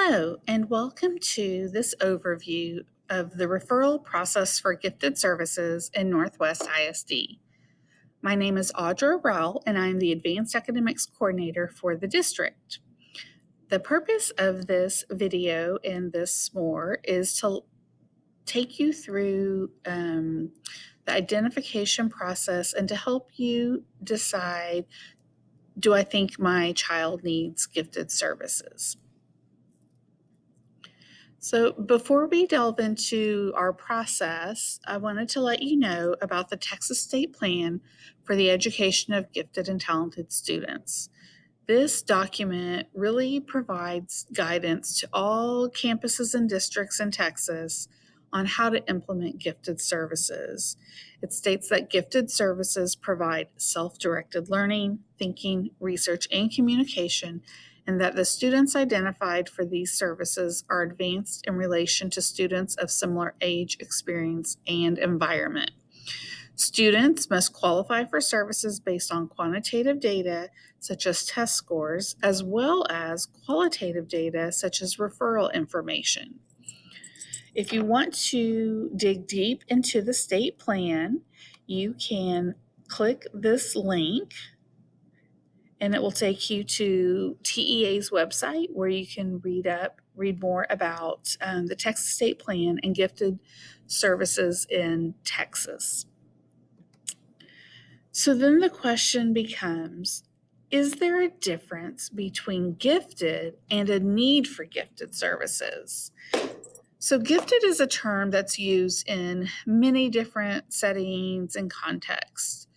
Hello, and welcome to this overview of the referral process for gifted services in Northwest ISD. My name is Audra Rowell, and I'm the Advanced Academics Coordinator for the district. The purpose of this video in this Smore is to take you through the identification process and to help you decide, do I think my child needs gifted services? So before we delve into our process, I wanted to let you know about the Texas State Plan for the Education of Gifted and Talented Students. This document really provides guidance to all campuses and districts in Texas on how to implement gifted services. It states that gifted services provide self-directed learning, thinking, research, and communication, and that the students identified for these services are advanced in relation to students of similar age, experience, and environment. Students must qualify for services based on quantitative data, such as test scores, as well as qualitative data, such as referral information. If you want to dig deep into the state plan, you can click this link and it will take you to TEA's website where you can read more about the Texas State Plan and gifted services in Texas. So then the question becomes, is there a difference between gifted and a need for gifted services? So gifted is a term that's used in many different settings and contexts.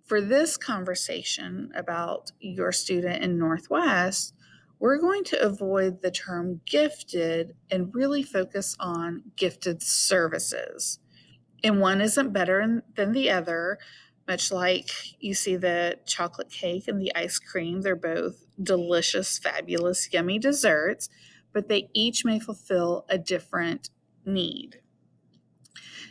For this conversation about your student in Northwest, we're going to avoid the term gifted and really focus on gifted services. And one isn't better than the other, much like you see the chocolate cake and the ice cream. They're both delicious, fabulous, yummy desserts, but they each may fulfill a different need.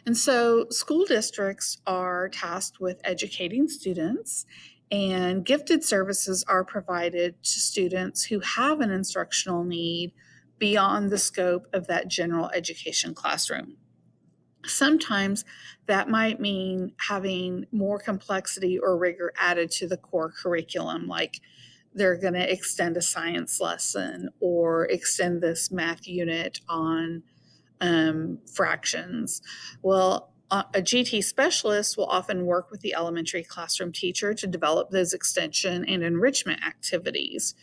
And so school districts are tasked with educating students, and gifted services are provided to students who have an instructional need beyond the scope of that general education classroom. Sometimes that might mean having more complexity or rigor added to the core curriculum, like they're going to extend a science lesson or extend this math unit on fractions. Well, a GT specialist will often work with the elementary classroom teacher to develop those extension and enrichment activities.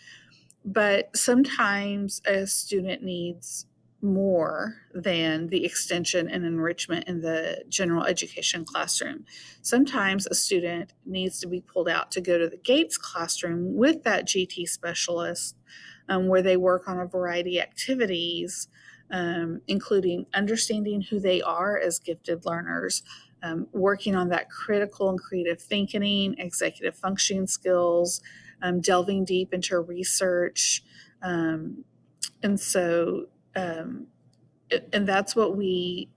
But sometimes a student needs more than the extension and enrichment in the general education classroom. Sometimes a student needs to be pulled out to go to the Gates classroom with that GT specialist, where they work on a variety of activities, including understanding who they are as gifted learners, working on that critical and creative thinking, executive functioning skills, delving deep into research. And that's what we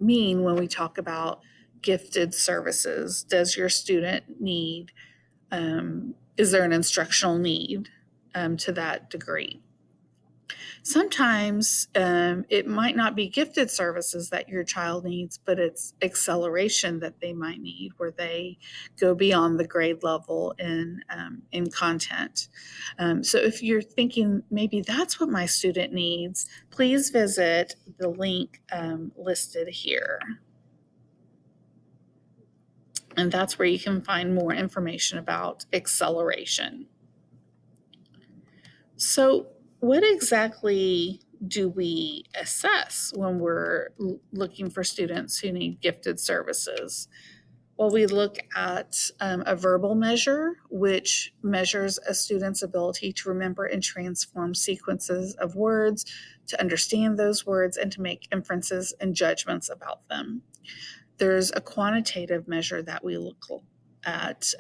mean when we talk about gifted services. Does your student need, is there an instructional need to that degree? Sometimes it might not be gifted services that your child needs, but it's acceleration that they might need, where they go beyond the grade level in content. So if you're thinking maybe that's what my student needs, please visit the link listed here. And that's where you can find more information about acceleration. So what exactly do we assess when we're looking for students who need gifted services? Well, we look at a verbal measure, which measures a student's ability to remember and transform sequences of words, to understand those words, and to make inferences and judgments about them. There's a quantitative measure that we look at,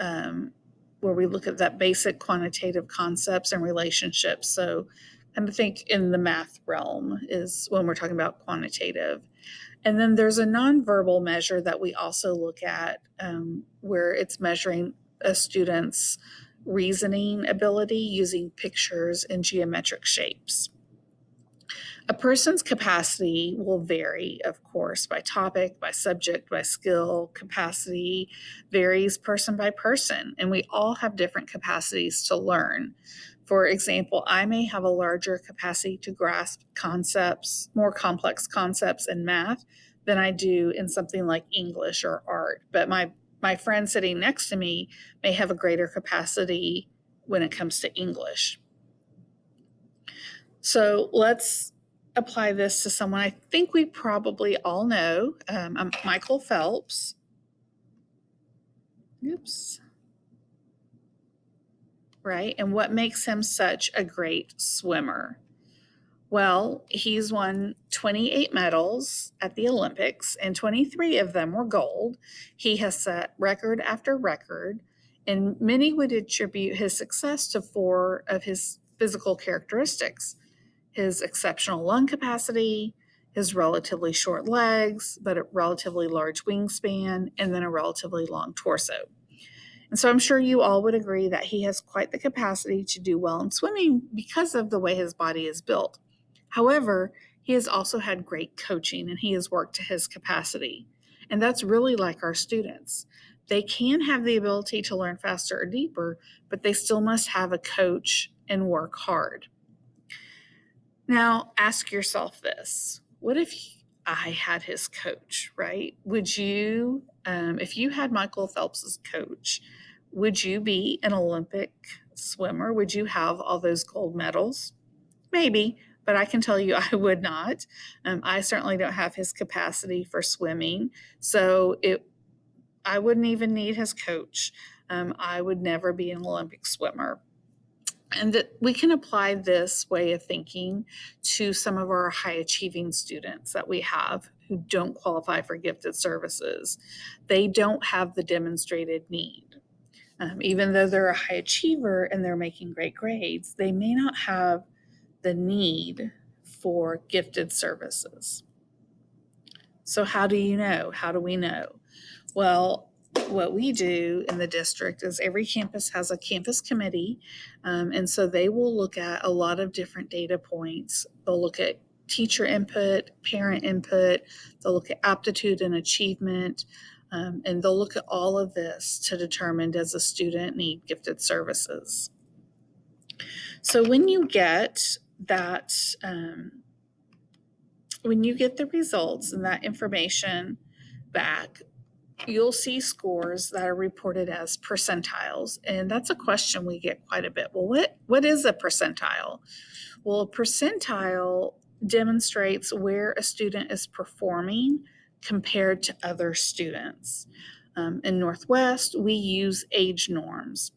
where we look at that basic quantitative concepts and relationships. So kind of think in the math realm is when we're talking about quantitative. And then there's a nonverbal measure that we also look at, where it's measuring a student's reasoning ability using pictures and geometric shapes. A person's capacity will vary, of course, by topic, by subject, by skill. Capacity varies person by person, and we all have different capacities to learn. For example, I may have a larger capacity to grasp concepts, more complex concepts in math than I do in something like English or art. But my friend sitting next to me may have a greater capacity when it comes to English. So let's apply this to someone I think we probably all know. Michael Phelps. Oops. Right. And what makes him such a great swimmer? Well, he's won 28 medals at the Olympics, and 23 of them were gold. He has set record after record, and many would attribute his success to 4 of his physical characteristics: his exceptional lung capacity, his relatively short legs, but a relatively large wingspan, and then a relatively long torso. And so I'm sure you all would agree that he has quite the capacity to do well in swimming because of the way his body is built. However, he has also had great coaching and he has worked to his capacity. And that's really like our students. They can have the ability to learn faster or deeper, but they still must have a coach and work hard. Now, ask yourself this: what if I had his coach, right? Would you, if you had Michael Phelps's coach, would you be an Olympic swimmer? Would you have all those gold medals? Maybe, but I can tell you I would not. I certainly don't have his capacity for swimming, so I wouldn't even need his coach. I would never be an Olympic swimmer. And that we can apply this way of thinking to some of our high achieving students that we have who don't qualify for gifted services. They don't have the demonstrated need. Even though they're a high achiever and they're making great grades, they may not have the need for gifted services. So how do you know? How do we know? Well, what we do in the district is every campus has a campus committee, and so they will look at a lot of different data points. They'll look at teacher input, parent input, they'll look at aptitude and achievement, and they'll look at all of this to determine, does a student need gifted services? So when you get that, when you get the results and that information back, you'll see scores that are reported as percentiles. And that's a question we get quite a bit. Well, what is a percentile? Well, a percentile demonstrates where a student is performing compared to other students. In Northwest, we use age norms.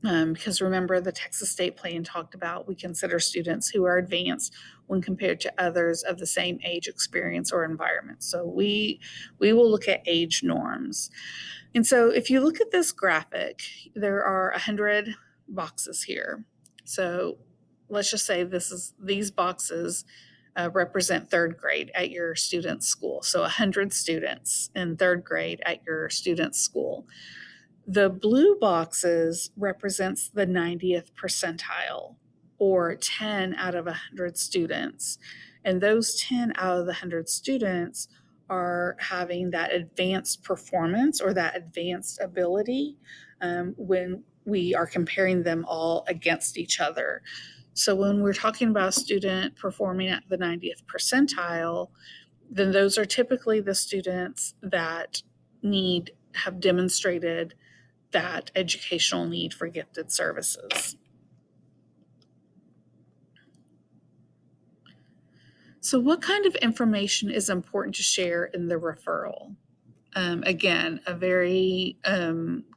Because remember, the Texas State Plan talked about we consider students who are advanced when compared to others of the same age, experience, or environment. So we will look at age norms. And so if you look at this graphic, there are 100 boxes here. So let's just say these boxes represent third grade at your student's school. So 100 students in third grade at your student's school. The blue boxes represents the 90th percentile, or 10 out of 100 students. And those 10 out of the 100 students are having that advanced performance or that advanced ability when we are comparing them all against each other. So when we're talking about a student performing at the 90th percentile, then those are typically the students that have demonstrated that educational need for gifted services. So what kind of information is important to share in the referral? Again, a very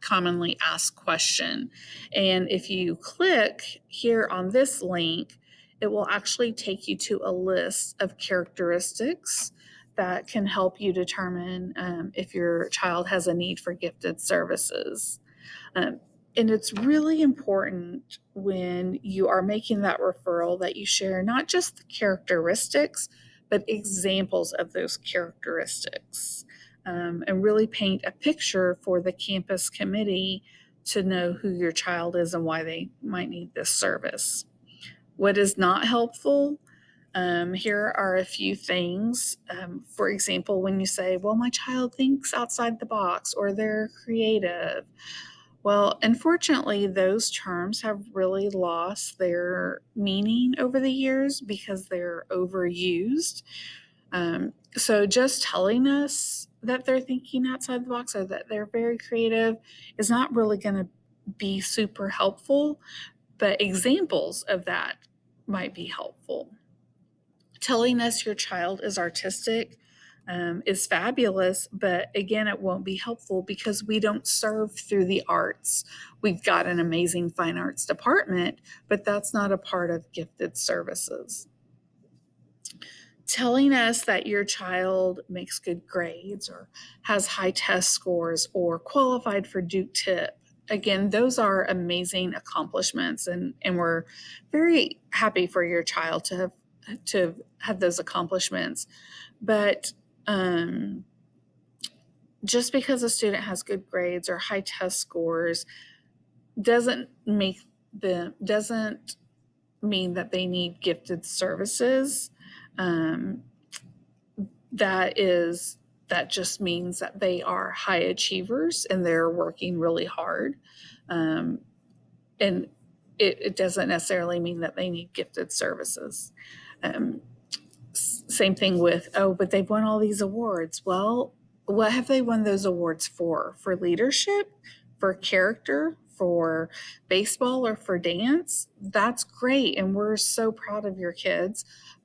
commonly asked question. And if you click here on this link, it will actually take you to a list of characteristics that can help you determine if your child has a need for gifted services. And it's really important when you are making that referral that you share not just the characteristics, but examples of those characteristics, and really paint a picture for the campus committee to know who your child is and why they might need this service. What is not helpful? Here are a few things. For example, when you say, well, my child thinks outside the box or they're creative. Well, unfortunately, those terms have really lost their meaning over the years because they're overused. So just telling us that they're thinking outside the box or that they're very creative is not really going to be super helpful, but examples of that might be helpful. Telling us your child is artistic is fabulous, but again, it won't be helpful because we don't serve through the arts. We've got an amazing fine arts department, but that's not a part of gifted services. Telling us that your child makes good grades or has high test scores or qualified for Duke Tip. Again, those are amazing accomplishments, and we're very happy for your child to have those accomplishments. But just because a student has good grades or high test scores doesn't mean that they need gifted services. Um, that just means that they are high achievers and they're working really hard. And it doesn't necessarily mean that they need gifted services. Um, Same thing with, oh, but they've won all these awards. Well, what have they won those awards for? For leadership, for character, for baseball, or for dance? That's great. And we're so proud of your kids.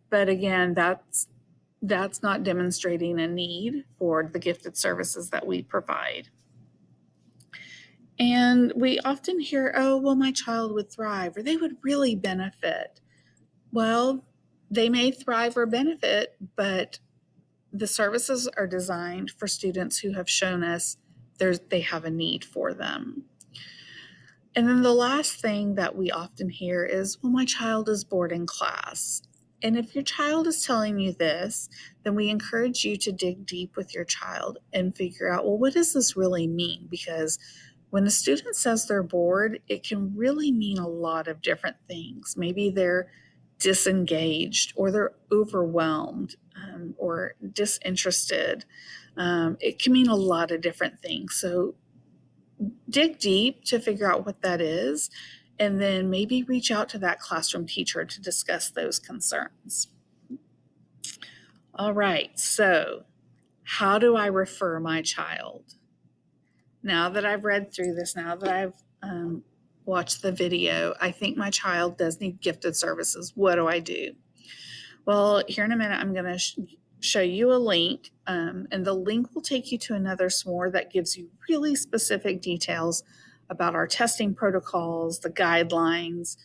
But again, that's not demonstrating a need for the gifted services that we provide. And we often hear, oh, well, my child would thrive or they would really benefit. Well, they may thrive or benefit, but the services are designed for students who have shown us they have a need for them. And then the last thing that we often hear is, well, my child is bored in class. And if your child is telling you this, then we encourage you to dig deep with your child and figure out, well, what does this really mean? Because when a student says they're bored, it can really mean a lot of different things. Maybe they're disengaged or they're overwhelmed or disinterested. It can mean a lot of different things. So dig deep to figure out what that is, and then maybe reach out to that classroom teacher to discuss those concerns. All right, so how do I refer my child? Now that I've read through this, now that I've watched the video, I think my child does need gifted services. What do I do? Well, here in a minute, I'm going to show you a link, and the link will take you to another Smore that gives you really specific details about our testing protocols, the guidelines,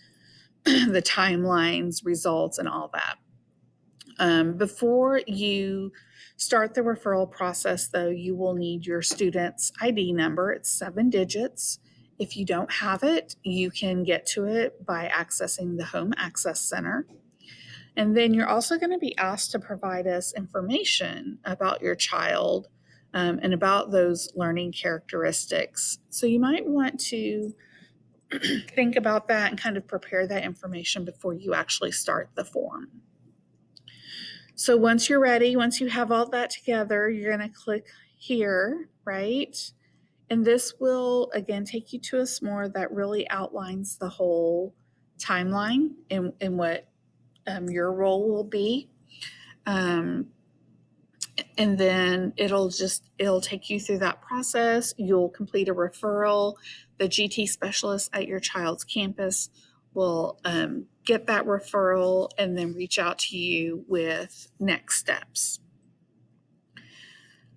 the timelines, results, and all that. Before you start the referral process, though, you will need your student's ID number. It's 7 digits. If you don't have it, you can get to it by accessing the Home Access Center. And then you're also going to be asked to provide us information about your child and about those learning characteristics. So you might want to think about that and kind of prepare that information before you actually start the form. So once you're ready, once you have all that together, you're going to click here, right? And this will, again, take you to a Smore that really outlines the whole timeline and what your role will be. And then it'll take you through that process. You'll complete a referral. The GT specialist at your child's campus will get that referral and then reach out to you with next steps.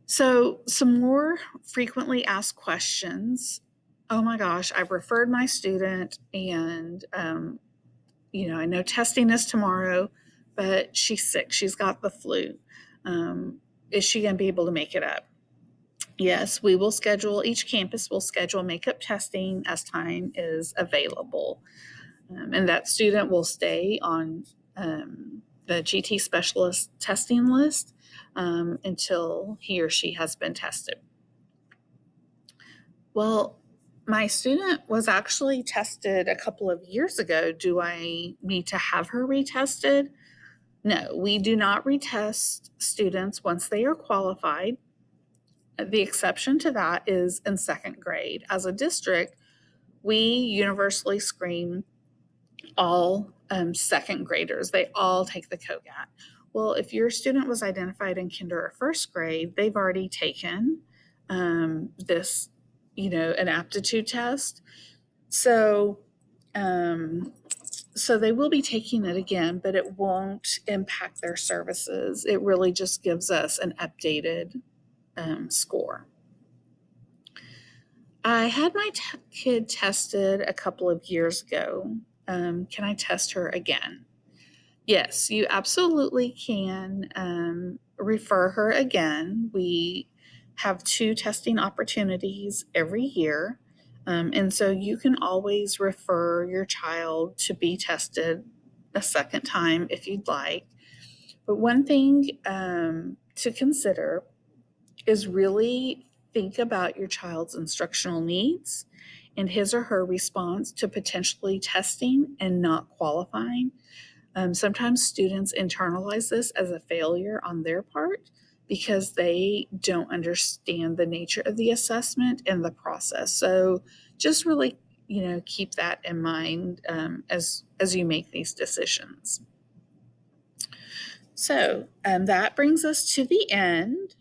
So some more frequently asked questions. Oh my gosh, I've referred my student and I know testing is tomorrow, but she's sick. She's got the flu. Is she going to be able to make it up? Yes, we will schedule, each campus will schedule makeup testing as time is available. And that student will stay on the GT specialist testing list until he or she has been tested. Well, my student was actually tested a couple of years ago. Do I need to have her retested? No, we do not retest students once they are qualified. The exception to that is in second grade. As a district, we universally screen all second graders. They all take the COGAT. Well, if your student was identified in kinder or first grade, they've already taken this, an aptitude test. So, so they will be taking it again, but it won't impact their services. It really just gives us an updated score. I had my kid tested a couple of years ago. Can I test her again? Yes, you absolutely can refer her again. We have 2 testing opportunities every year. And so you can always refer your child to be tested a second time if you'd like. But one thing to consider is really think about your child's instructional needs and his or her response to potentially testing and not qualifying. Sometimes students internalize this as a failure on their part because they don't understand the nature of the assessment and the process. So just really, keep that in mind as you make these decisions. So that brings us to the end.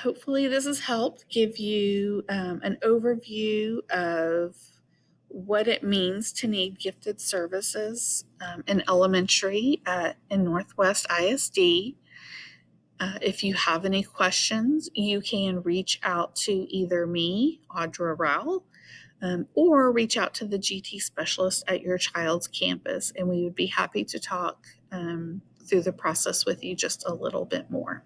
Hopefully, this has helped give you an overview of what it means to need gifted services in elementary in Northwest ISD. If you have any questions, you can reach out to either me, Audra Rowell, or reach out to the GT specialist at your child's campus, and we would be happy to talk through the process with you just a little bit more.